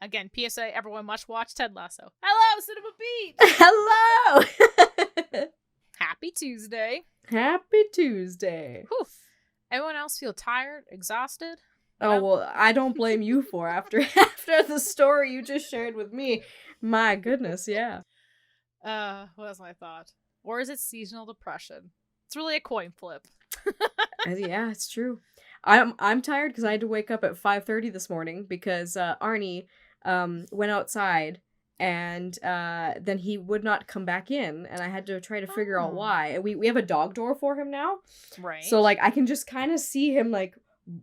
Again, PSA, everyone must watch Ted Lasso. Hello, Cinema Peeps! Hello! Happy Tuesday. Happy Tuesday. Whew. Everyone else feel tired, exhausted? Oh, well, I don't blame you for after the story you just shared with me. My goodness, yeah. What was my thought? Or is it seasonal depression? It's really a coin flip. Yeah, it's true. I'm tired because I had to wake up at 5:30 this morning because Arnie went outside and then he would not come back in, and I had to try to figure out why. And we have a dog door for him now. Right. So like I can just kind of see him like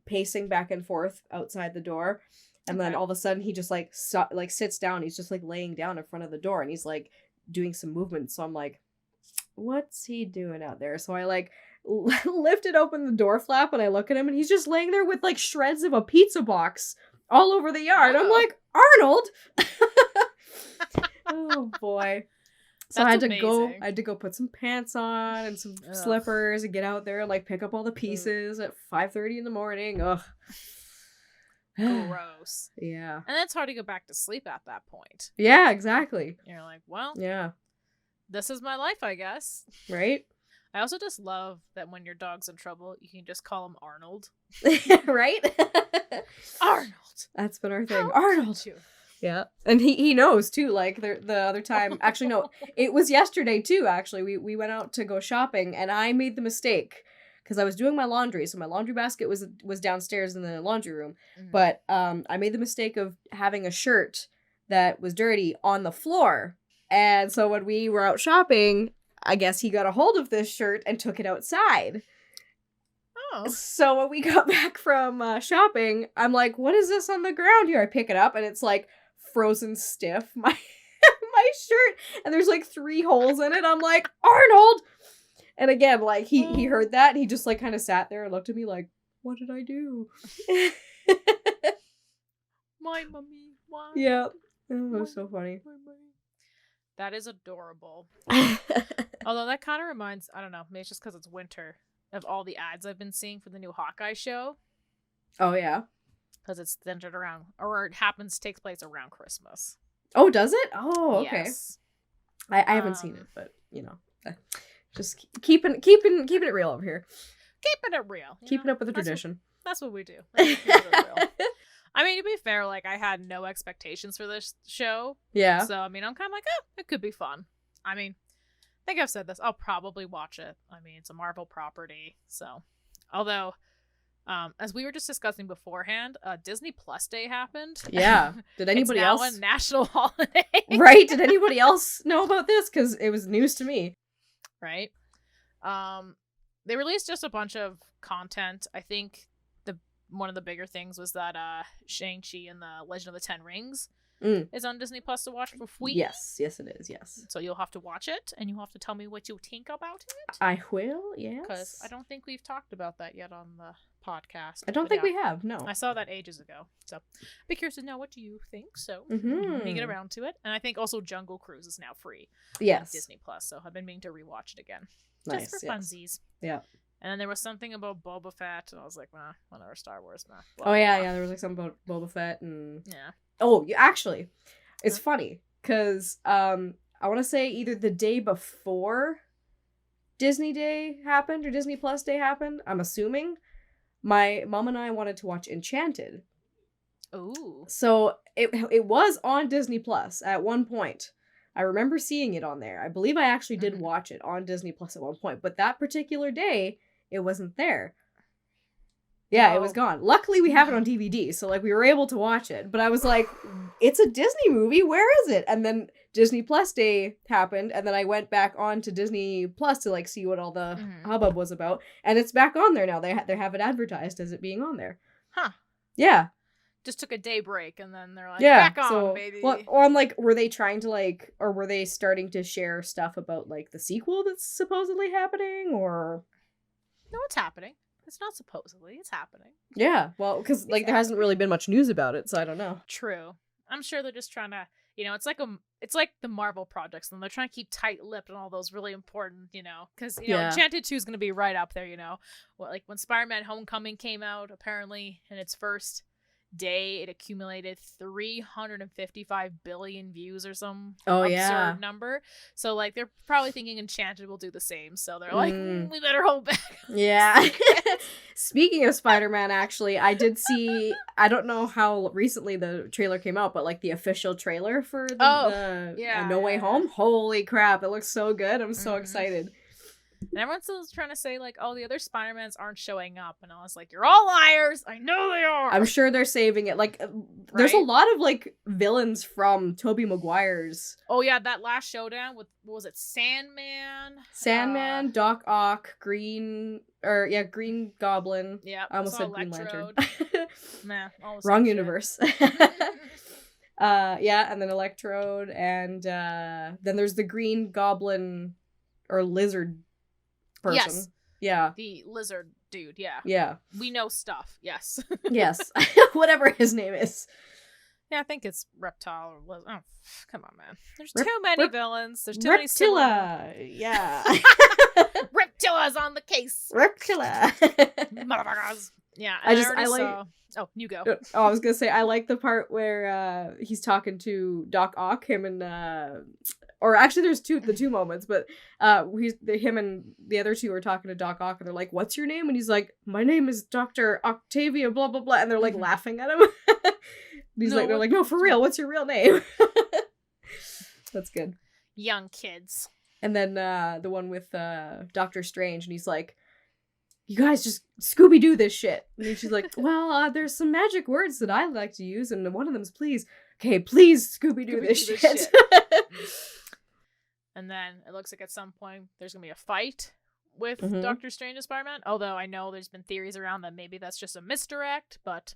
pacing back and forth outside the door, and then all of a sudden he just like sits down. He's just like laying down in front of the door, and he's like doing some movement. So I'm like, what's he doing out there? So I like lifted open the door flap and I look at him, and he's just laying there with like shreds of a pizza box all over the yard. I'm like, Arnold. Oh boy. So I had to go put some pants on and some slippers and get out there and like pick up all the pieces at 5:30 in the morning. Ugh. Gross. Yeah. And it's hard to go back to sleep at that point. Yeah, exactly. You're like, well, yeah, this is my life, I guess. Right? I also just love that when your dog's in trouble, you can just call him Arnold. Right? Arnold. That's been our thing. How Arnold. could you? Yeah. And he knows too, like the other time, actually no, it was yesterday too, actually. We went out to go shopping and I made the mistake because I was doing my laundry. So my laundry basket was downstairs in the laundry room. Mm. But I made the mistake of having a shirt that was dirty on the floor. And so when we were out shopping, I guess he got a hold of this shirt and took it outside. Oh. So when we got back from shopping, I'm like, what is this on the ground here? I pick it up and it's like frozen stiff, my shirt, and there's like 3 holes in it. I'm like, Arnold! And again, like he heard that and he just like kind of sat there and looked at me like, what did I do? My mummy, why? Yeah. Oh, it was so funny. That is adorable. Although that kind of reminds, I don't know, maybe it's just because it's winter, of all the ads I've been seeing for the new Hawkeye show. Oh, yeah? Because it's centered around, or it takes place around Christmas. Oh, does it? Oh, okay. Yes. I haven't seen it, but, you know, just keeping it real over here. Keeping it real. Keeping up with the tradition. That's what we do. Keep it real. I mean, to be fair, like, I had no expectations for this show. Yeah. So, I mean, I'm kind of like, it could be fun. I mean, I think I've said this. I'll probably watch it. I mean, it's a Marvel property. So, although, as we were just discussing beforehand, Disney Plus Day happened. Yeah. Did anybody else? It's now a national holiday. Right? Did anybody else know about this? Because it was news to me. Right. They released just a bunch of content. I think one of the bigger things was that Shang-Chi and the Legend of the Ten Rings is on Disney Plus to watch for free. Yes, it is, yes. So you'll have to watch it, and you have to tell me what you think about it. I will, yes. Because I don't think we've talked about that yet on the podcast. I don't think we have, no. I saw that ages ago. So be curious to know what you think. So when we get around to it. And I think also Jungle Cruise is now free. Yes. On Disney Plus. So I've been meaning to rewatch it again. Nice, just for funsies. Yeah. And then there was something about Boba Fett, and I was like, nah, whatever, Star Wars, nah. Blah, yeah, there was like something about Boba Fett and... Yeah. Oh, actually, it's funny, because I want to say either the day before Disney Day happened, or Disney Plus Day happened, I'm assuming, my mom and I wanted to watch Enchanted. Ooh. So it was on Disney Plus at one point. I remember seeing it on there. I believe I actually did watch it on Disney Plus at one point, but that particular day, it wasn't there. Yeah, It was gone. Luckily, we have it on DVD, so like we were able to watch it. But I was like, it's a Disney movie. Where is it? And then Disney Plus Day happened, and then I went back on to Disney Plus to like see what all the hubbub was about, and it's back on there now. They have it advertised as it being on there. Huh. Yeah. Just took a day break, and then they're like, yeah, back on, baby. Well, I'm like, were they trying to like, or were they starting to share stuff about like the sequel that's supposedly happening, or? No, it's happening. It's not supposedly. It's happening. Yeah, well, because like there hasn't really been much news about it, so I don't know. True. I'm sure they're just trying to, it's like the Marvel projects, and they're trying to keep tight-lipped on all those really important, because Enchanted 2 is going to be right up there, well, like when Spider-Man: Homecoming came out, apparently in its first day, it accumulated 355 billion views or some yeah. absurd number. So like they're probably thinking Enchanted will do the same. So they're like, Mm. we better hold back. Yeah. Speaking of Spider-Man, actually, I did see, I don't know how recently the trailer came out, but like the official trailer for the No Way Home. Holy crap, it looks so good. I'm so excited. And everyone's still trying to say, like, oh, the other Spider-Mans aren't showing up. And I was like, you're all liars. I know they are. I'm sure they're saving it. Like, there's a lot of, like, villains from Tobey Maguire's. Oh, yeah, that last showdown with, what was it, Sandman? Sandman, Doc Ock, Green Goblin. Yeah, I almost said Green Lantern. Nah, wrong universe. And then Electrode, and then there's the Green Goblin or Lizard person. Yes. Yeah. The lizard dude, yeah. Yeah. We know stuff, yes. Yes. Whatever his name is. Yeah, I think it's Reptile or Lizard. Oh, come on, man. There's too many villains. There's too many Reptilla. Yeah. Reptilla's on the case. Reptilla. Motherfuckers. Yeah, I like saw... Oh, you go. I was gonna say, I like the part where he's talking to Doc Ock, him and or actually there's the two moments, but him and the other two are talking to Doc Ock, and they're like, "What's your name?" And he's like, "My name is Dr. Octavia, blah blah blah," and they're like laughing at him. They're like, "No, for real, what's your real name?" That's good. Young kids. And then the one with Doctor Strange, and he's like, "You guys just Scooby-Doo this shit." And she's like, "Well, there's some magic words that I like to use, and one of them's please. Okay, please Scooby-Doo this shit." And then it looks like at some point there's going to be a fight with Doctor Strange and Spider-Man. Although I know there's been theories around that maybe that's just a misdirect, but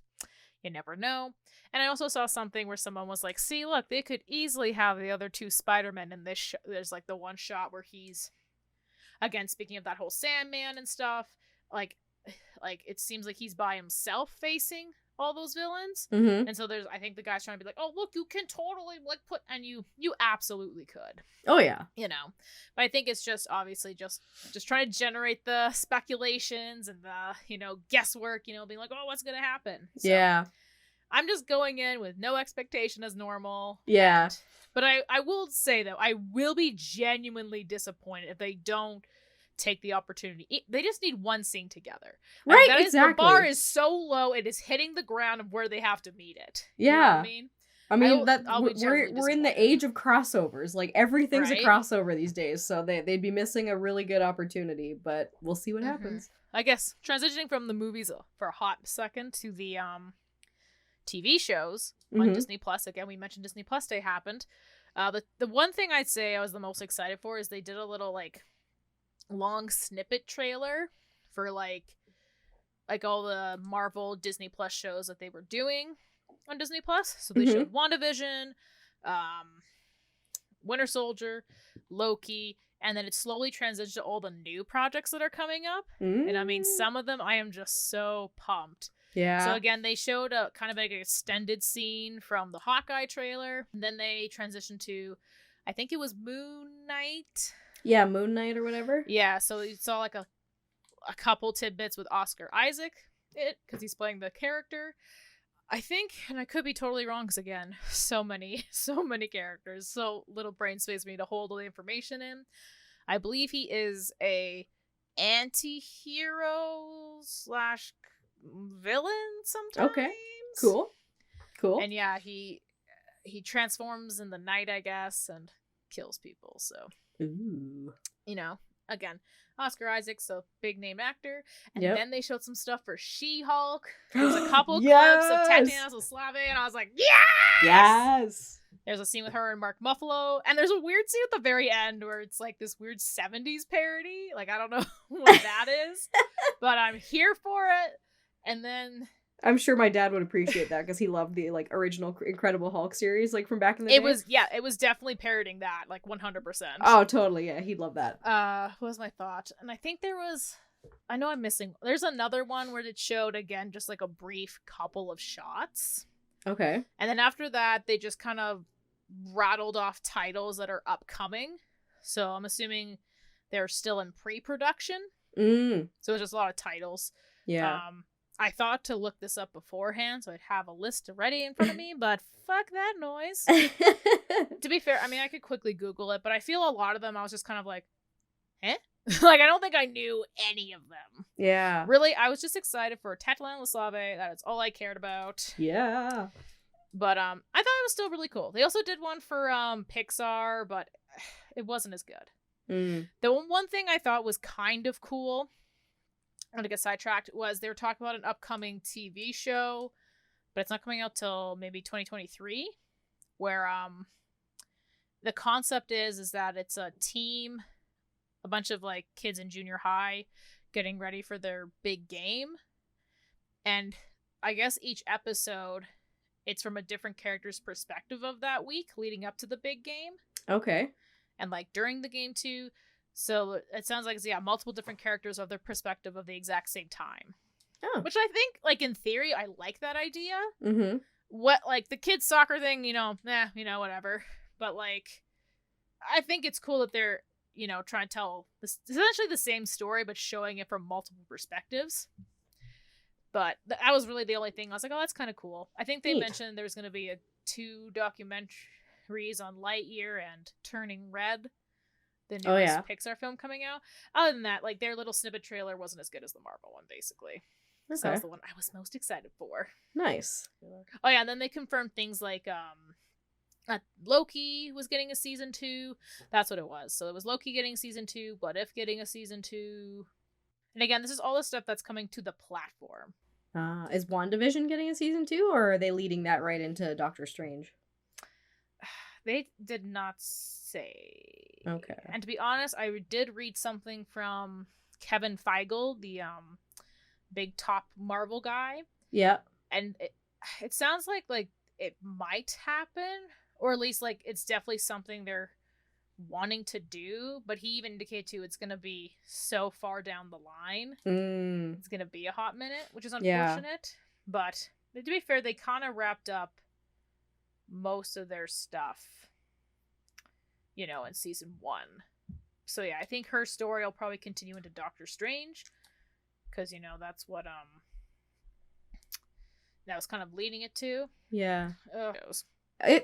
you never know. And I also saw something where someone was like, see, look, they could easily have the other two Spider-Men in this there's like the one shot where he's, again, speaking of that whole Sandman and stuff, like it seems like he's by himself facing all those villains. And so I think the guy's trying to be like, oh, look, you can totally like put, and you absolutely could. Oh yeah. You know, but I think it's just obviously just trying to generate the speculations and the, guesswork, being like, oh, what's going to happen? So yeah. I'm just going in with no expectation as normal. Yeah. But I will say though, I will be genuinely disappointed if they don't take the opportunity. They just need one scene together. Right, exactly. The bar is so low, it is hitting the ground of where they have to meet it. Yeah. You know what I mean? We're in the age of crossovers. Like, everything's a crossover these days, so they'd be missing a really good opportunity, but we'll see what happens. I guess transitioning from the movies for a hot second to the TV shows on Disney Plus. Again, we mentioned Disney Plus Day happened. The one thing I'd say I was the most excited for is they did a little like long snippet trailer for like all the Marvel Disney Plus shows that they were doing on Disney Plus. So they showed WandaVision, Winter Soldier, Loki, and then it slowly transitioned to all the new projects that are coming up. And I mean, some of them I am just so pumped. Yeah. So again, they showed a kind of like an extended scene from the Hawkeye trailer. And then they transitioned to, I think it was Moon Knight. Yeah, Moon Knight or whatever. Yeah, so you saw like a couple tidbits with Oscar Isaac, because he's playing the character. I think, and I could be totally wrong, because again, so many characters, so little brain space for me to hold all the information in. I believe he is a anti-hero / villain sometimes. Okay, cool. And yeah, he transforms in the night, I guess, and kills people. So, ooh, again, Oscar Isaac, so big name actor. And then they showed some stuff for She-Hulk. There was a couple clips of Tatiana Maslany, and I was like, yes. There's a scene with her and Mark Ruffalo, and there's a weird scene at the very end where it's like this weird 70s parody. Like, I don't know what that is, but I'm here for it. And then I'm sure my dad would appreciate that because he loved the like original Incredible Hulk series, like from back in the day. It was definitely parodying that, like 100%. Oh, totally, yeah, he'd love that. What was my thought? And I think I know I'm missing. There's another one where it showed again just like a brief couple of shots. Okay. And then after that, they just kind of rattled off titles that are upcoming. So I'm assuming they're still in pre-production. So it's just a lot of titles. Yeah. I thought to look this up beforehand so I'd have a list ready in front of me, but fuck that noise. To be fair, I mean, I could quickly Google it, but I feel a lot of them I was just kind of like, eh? Like, I don't think I knew any of them. Yeah. Really, I was just excited for Tatelan Laslave. That is all I cared about. Yeah. But I thought it was still really cool. They also did one for Pixar, but it wasn't as good. The one thing I thought was kind of cool, I'm gonna get sidetracked, was they were talking about an upcoming TV show, but it's not coming out till maybe 2023, where the concept is that it's a team, a bunch of like kids in junior high getting ready for their big game, and I guess each episode it's from a different character's perspective of that week leading up to the big game. Okay. And like during the game too. So it sounds like it's multiple different characters of their perspective of the exact same time. Oh. Which I think, like, in theory, I like that idea. Mm-hmm. What, like, the kids' soccer thing, whatever. But, like, I think it's cool that they're, trying to tell this essentially the same story, but showing it from multiple perspectives. But that was really the only thing. I was like, oh, that's kind of cool. I think they mentioned there's going to be 2 documentaries on Lightyear and Turning Red, the newest Pixar film coming out. Other than that, like, their little snippet trailer wasn't as good as the Marvel one, basically. Okay. So that was the one I was most excited for. Nice. Oh, yeah, and then they confirmed things like Loki was getting a season 2. That's what it was. So it was Loki getting season 2, What If getting a season 2. And again, this is all the stuff that's coming to the platform. Is WandaVision getting a season 2, or are they leading that right into Doctor Strange? They did not say. Okay. And to be honest, I did read something from Kevin Feige, the big top Marvel guy. Yeah. And it sounds like it might happen, or at least like it's definitely something they're wanting to do, but he even indicated too it's gonna be so far down the line. It's gonna be a hot minute, which is unfortunate. But to be fair, they kind of wrapped up most of their stuff, in season 1. So yeah, I think her story will probably continue into Doctor Strange, because that's what that was kind of leading it to. Yeah. I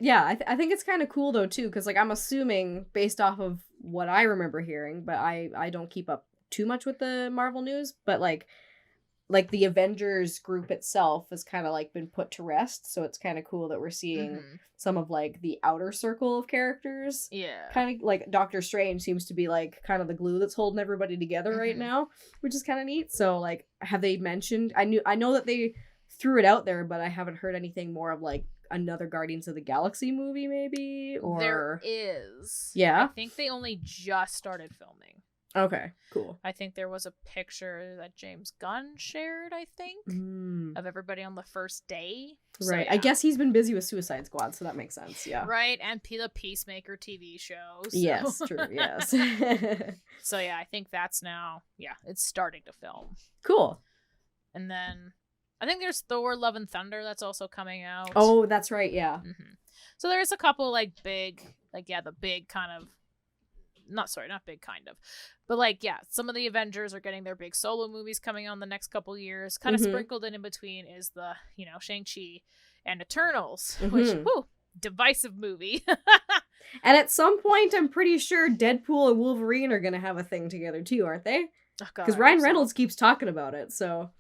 think it's kind of cool though too, because like I'm assuming based off of what I remember hearing, but I don't keep up too much with the Marvel news, but like the Avengers group itself has kind of like been put to rest, so it's kind of cool that we're seeing some of like the outer circle of characters. Yeah. Kind of like Doctor Strange seems to be like kind of the glue that's holding everybody together right now, which is kind of neat. So like, have they mentioned? I know that they threw it out there, but I haven't heard anything more of like another Guardians of the Galaxy movie, maybe. Or there is. Yeah. I think they only just started filming. Okay, cool. I think there was a picture that James Gunn shared, I think, of everybody on the first day. Right. So, yeah. I guess he's been busy with Suicide Squad, so that makes sense, yeah. Right, and the Peacemaker TV show. So. Yes, true, yes. So yeah, I think that's now, it's starting to film. Cool. And then I think there's Thor Love and Thunder that's also coming out. Oh, that's right, yeah. So there's a couple the big kind of, not big kind of, but some of the Avengers are getting their big solo movies coming on the next couple years. Kind of sprinkled in between is the, Shang-Chi and Eternals, which, divisive movie. And at some point, I'm pretty sure Deadpool and Wolverine are going to have a thing together too, aren't they? Because Ryan Reynolds keeps talking about it, so.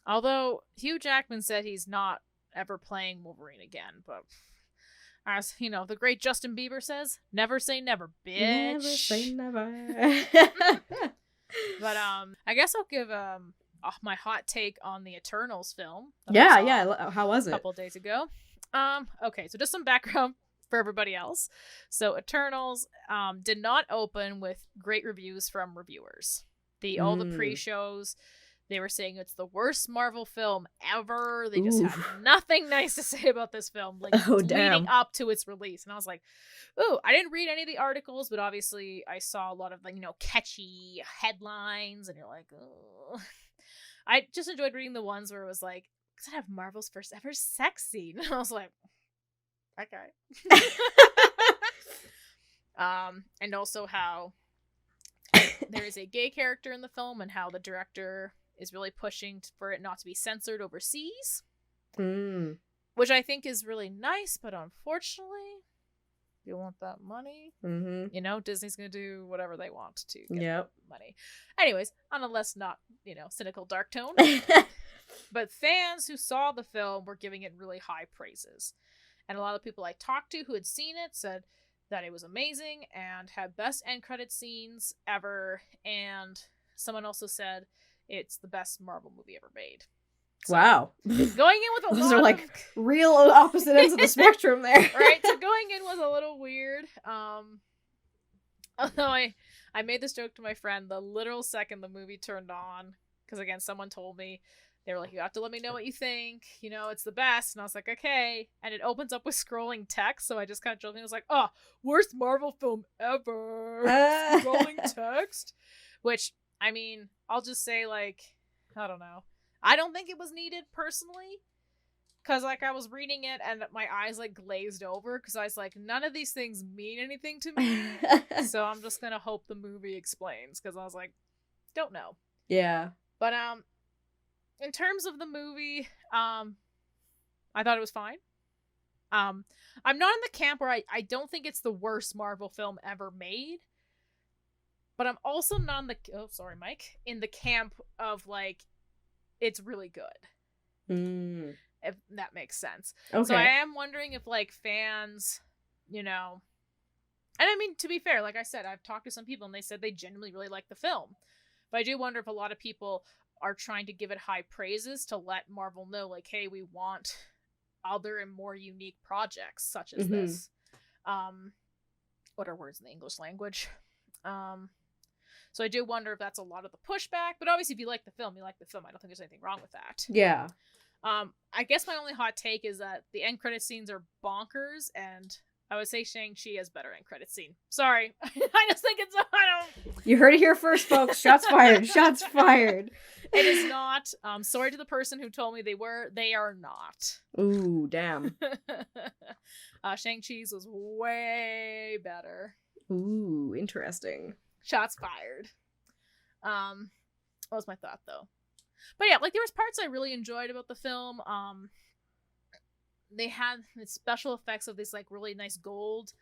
Although Hugh Jackman said he's not ever playing Wolverine again, but as the great Justin Bieber says, never say never, bitch. Never say never. But I guess I'll give my hot take on the Eternals film. Yeah. How was it? A couple days ago. Okay, so just some background for everybody else. So Eternals did not open with great reviews from reviewers. All the pre-shows, they were saying it's the worst Marvel film ever. They just had nothing nice to say about this film, leading up to its release. And I was like, ooh, I didn't read any of the articles, but obviously I saw a lot of catchy headlines, and you're like, oh. I just enjoyed reading the ones where it was like, does it have Marvel's first ever sex scene? And I was like, okay. And also how there is a gay character in the film, and how the director is really pushing for it not to be censored overseas, Mm. which I think is really nice, but unfortunately, you want that money. Mm-hmm. You know, Disney's going to do whatever they want to get Yep. money. Anyways, on a less not, you know, cynical dark tone. But fans who saw the film were giving it really high praises. And a lot of people I talked to who had seen it said that it was amazing and had best end credit scenes ever. And someone also said it's the best Marvel movie ever made. So, wow. going in with a Those lot are like of... real opposite ends of the spectrum there. Right? So going in was a little weird. Although I made this joke to my friend the literal second the movie turned on. Because again, someone told me, they were like, you have to let me know what you think. You know, it's the best. And I was like, okay. And it opens up with scrolling text. So I just kind of jokingly was like, oh, worst Marvel film ever. Scrolling text. Which, I mean, I'll just say, like, I don't know. I don't think it was needed personally. Because, like, I was reading it and my eyes, like, glazed over. Because I was like, none of these things mean anything to me. So I'm just going to hope the movie explains. Because I was like, don't know. Yeah. But, in terms of the movie, I thought it was fine. I'm not in the camp where I don't think it's the worst Marvel film ever made. But I'm also not in the... Oh, sorry, Mike. In the camp of, like, it's really good. Mm. If that makes sense. Okay. So I am wondering if, like, fans, you know... And I mean, to be fair, like I said, I've talked to some people and they said they genuinely really like the film. But I do wonder if a lot of people are trying to give it high praises to let Marvel know, like, hey, we want other and more unique projects such as this. What are words in the English language? So I do wonder if that's a lot of the pushback. But obviously, if you like the film, you like the film. I don't think there's anything wrong with that. Yeah. I guess my only hot take is that the end credit scenes are bonkers, and I would say Shang-Chi has better end credit scene. Sorry. I just think it's... You heard it here first, folks. Shots fired. Shots fired. It is not. Sorry to the person who told me they were. They are not. Ooh, damn. Shang-Chi's was way better. Ooh, interesting. Shots fired. What was my thought, though? But yeah, like, there was parts I really enjoyed about the film. They had the special effects of this, like, really nice gold.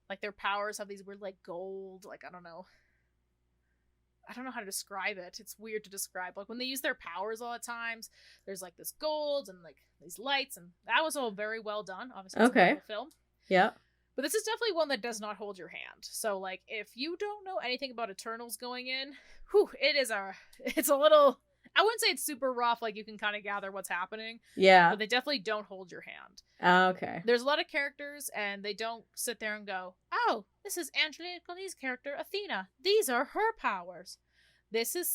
Like, their powers have these weird, like, gold, like, I don't know how to describe it. It's weird to describe. Like, when they use their powers all the times, there's, like, this gold and, like, these lights, and that was all very well done. Obviously, it's a Marvel film. Yeah. But this is definitely one that does not hold your hand. So, like, if you don't know anything about Eternals going in, it's a little... I wouldn't say it's super rough, like, you can kind of gather what's happening. Yeah. But they definitely don't hold your hand. Okay. There's a lot of characters, and they don't sit there and go, oh, this is Angelina Jolie's character, Athena. These are her powers. This is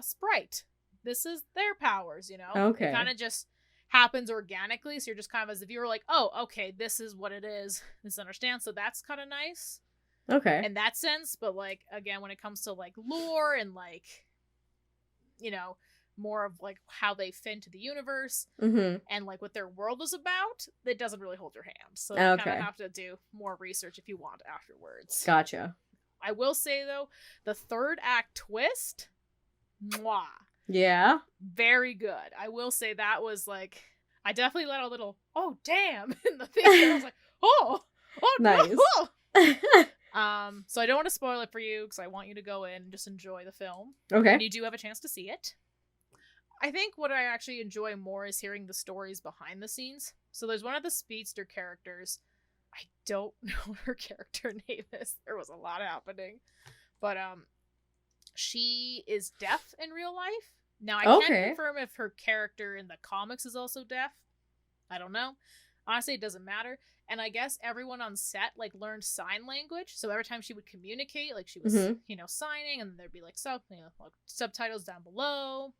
Sprite. This is their powers, you know? Okay. It kind of just happens organically, so you're just kind of, as if you were like, oh, okay, this is what it is. This understands, so that's kind of nice. Okay. In that sense, but, like, again, when it comes to, like, lore and, like, you know, more of, like, how they fit into the universe and, like, what their world is about, it doesn't really hold your hand. So you kind of have to do more research if you want afterwards. Gotcha. I will say, though, the third act twist, mwah. Yeah. Very good. I will say that was, like, I definitely let a little, oh, damn, in the theater. I was like, oh, nice. No. So I don't want to spoil it for you because I want you to go in and just enjoy the film. Okay. And you do have a chance to see it. I think what I actually enjoy more is hearing the stories behind the scenes. So there's one of the speedster characters. I don't know what her character name is. There was a lot happening. But she is deaf in real life. Now I can't confirm if her character in the comics is also deaf. I don't know. Honestly, it doesn't matter. And I guess everyone on set, like, learned sign language. So every time she would communicate, like, she was, you know, signing, and there'd be, like, like, subtitles down below.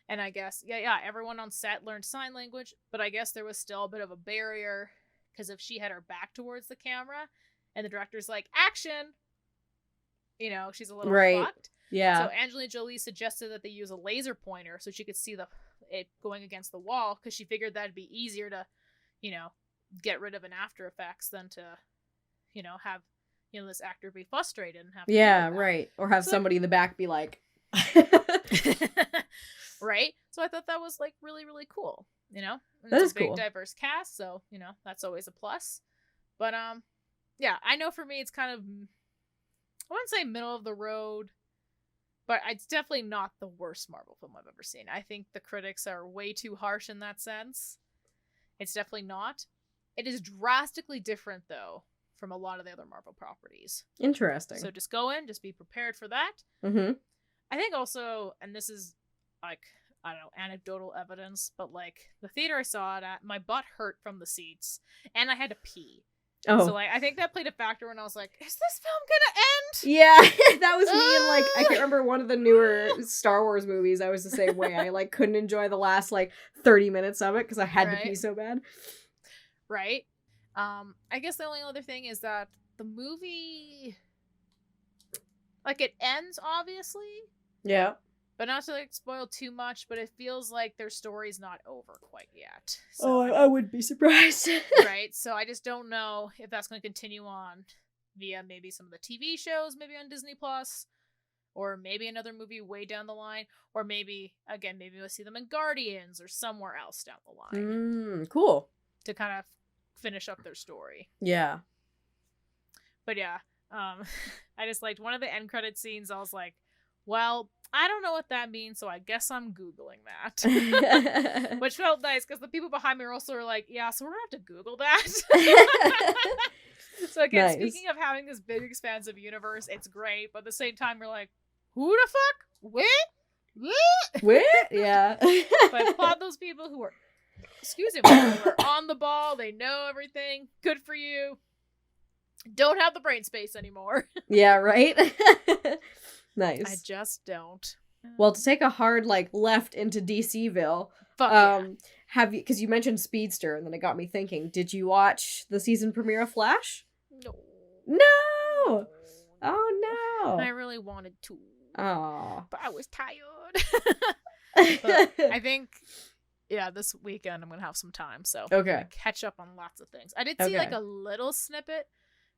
And I guess, everyone on set learned sign language. But I guess there was still a bit of a barrier, because if she had her back towards the camera, and the director's like, action, you know, she's a little fucked. Yeah. So Angelina Jolie suggested that they use a laser pointer so she could see it going against the wall, because she figured that'd be easier to, you know, get rid of an After Effects than to, you know, have, you know, this actor be frustrated and have to right, or have somebody in the back be like, Right? So I thought that was like really, really cool. You know, and That it's is a big, cool. diverse cast, so you know that's always a plus. But yeah, I know for me it's kind of, I wouldn't say middle of the road, but it's definitely not the worst Marvel film I've ever seen. I think the critics are way too harsh in that sense. It's definitely not. It is drastically different though from a lot of the other Marvel properties. Interesting. So just go in, just be prepared for that. Mm-hmm. I think also, and this is like, I don't know, anecdotal evidence, but like the theater I saw it at, my butt hurt from the seats and I had to pee. Oh. So like I think that played a factor when I was like, is this film gonna end? Yeah, that was me in like, I can't remember one of the newer Star Wars movies. I was the same way. I like couldn't enjoy the last like 30 minutes of it because I had to pee so bad. Right. I guess the only other thing is that the movie, like, it ends obviously. Yeah. But not to like spoil too much, but it feels like their story's not over quite yet. So, I would be surprised. Right? So I just don't know if that's going to continue on via maybe some of the TV shows, maybe on Disney Plus, or maybe another movie way down the line, or maybe we'll see them in Guardians or somewhere else down the line. Cool. To kind of finish up their story. Yeah. But yeah, I just liked one of the end credit scenes. I was like, well, I don't know what that means, so I guess I'm Googling that. Which felt nice, because the people behind me are also like, yeah, so we're going to have to Google that. So again, Speaking of having this big, expansive universe, it's great, but at the same time, you're like, who the fuck? What? Yeah. But I applaud those people who are, who are on the ball, they know everything. Good for you. Don't have the brain space anymore. Yeah, right? Nice. I just don't. Well, to take a hard like left into DCville, have you, because you mentioned Speedster, and then it got me thinking, did you watch the season premiere of Flash? No. Oh no. I really wanted to. Oh. But I was tired. But I think, yeah, this weekend I'm gonna have some time, so I'm gonna catch up on lots of things. I did see like a little snippet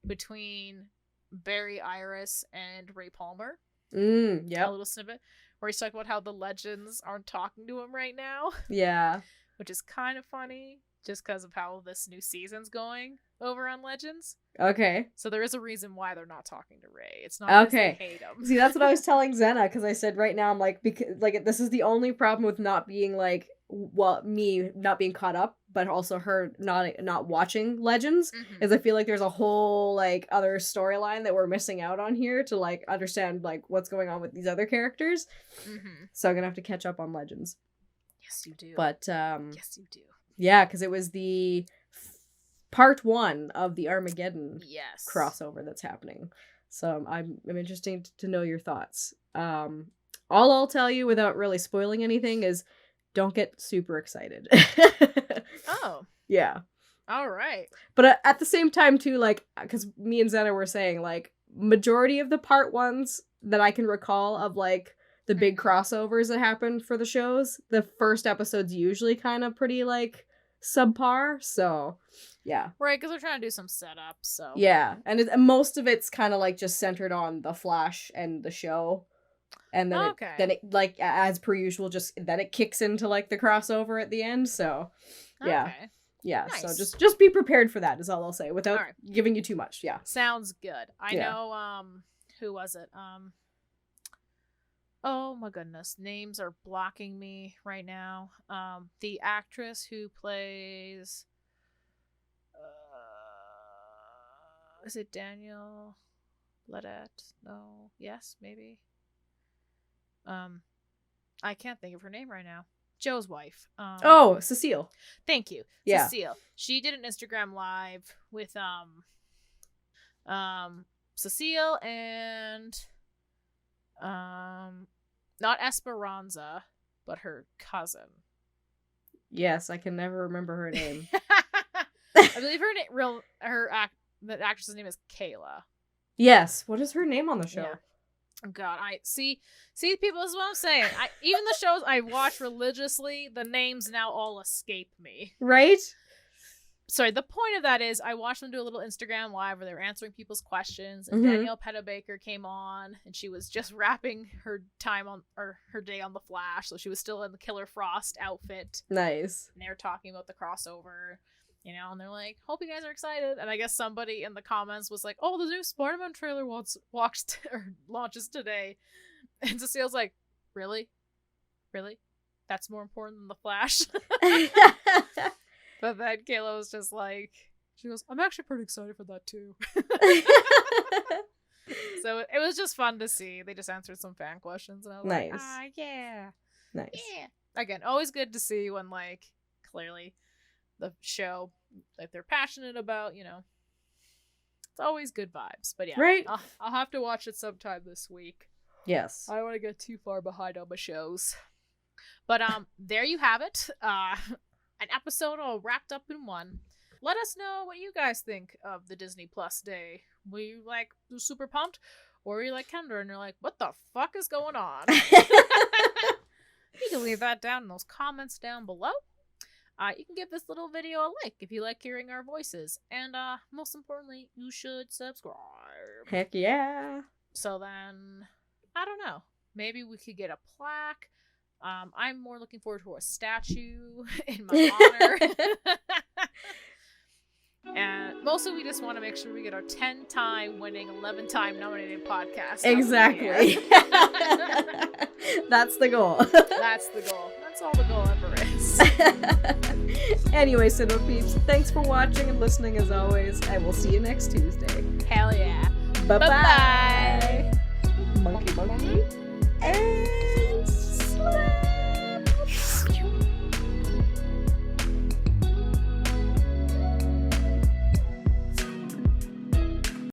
between Barry Iris and Ray Palmer. Yeah. A little snippet where he's talking about how the Legends aren't talking to him right now. Yeah. Which is kind of funny, just because of how this new season's going over on Legends. Okay. So there is a reason why they're not talking to Ray. It's not because they hate him. See, that's what I was telling Zena, because I said right now I'm like, because like this is the only problem with not being like, well, me not being caught up, but also her not watching Legends, is I feel like there's a whole like other storyline that we're missing out on here to like understand like what's going on with these other characters. So I'm gonna have to catch up on Legends. Yes, you do. But yes, you do. Yeah, because it was the part 1 of the Armageddon crossover that's happening. So I'm interested to know your thoughts. All I'll tell you without really spoiling anything is don't get super excited. Oh. Yeah. All right. But at the same time too, like, because me and Zena were saying, like, majority of the part 1s that I can recall of like the big crossovers that happened for the shows, the first episode's usually kind of pretty like subpar. So yeah. Right, because they're trying to do some setup. So yeah, and most of it's kind of like just centered on the Flash and the show. And then it like as per usual, just then it kicks into like the crossover at the end. So yeah. Yeah, nice. So just be prepared for that is all I'll say without giving you too much. Yeah. Sounds good. I know who was it? Oh my goodness, names are blocking me right now. The actress who plays is it Daniel Ledette? No. Yes, maybe. I can't think of her name right now. Joe's wife. Cecile. Thank you. Yeah. Cecile. She did an Instagram live with Cecile and not Esperanza, but her cousin. Yes, I can never remember her name. I believe the actress's name is Caleigh. Yes. What is her name on the show? Yeah. Oh God, I see people, this is what I'm saying. Even the shows I watch religiously, the names now all escape me. Right? sorry, the point of that is I watched them do a little Instagram live where they were answering people's questions, and Mhm. Danielle Pettabaker came on, and she was just wrapping her her day on the Flash, so she was still in the Killer Frost outfit. Nice. And they were talking about the crossover, you know, and they're like, "Hope you guys are excited." And I guess somebody in the comments was like, "Oh, the new Spider-Man trailer launches today," and Cecile's like, "Really? Really? That's more important than the Flash." But then Kayla was just like, she goes, "I'm actually pretty excited for that too." So it was just fun to see. They just answered some fan questions, and I was Nice. like, yeah. Nice. Yeah. Again, always good to see when, like, clearly the show, like, they're passionate about, you know. It's always good vibes. But yeah, Right? I'll have to watch it sometime this week. Yes. I don't want to get too far behind on my shows. But there you have it. An episode all wrapped up in one. Let us know what you guys think of the Disney Plus day. Were you like super pumped? Or were you like Kendra and you're like, what the fuck is going on? You can leave that down in those comments down below. You can give this little video a like if you like hearing our voices. And most importantly, you should subscribe. Heck yeah. So then, I don't know. Maybe we could get a plaque. I'm more looking forward to a statue in my honor. And mostly we just want to make sure we get our 10-time winning, 11-time nominated podcast. Exactly. That's the goal. That's the goal. That's all the goal ever is. Anyway, Cinema Peeps, thanks for watching and listening as always. I will see you next Tuesday. Hell yeah. Bye-bye. Bye-bye.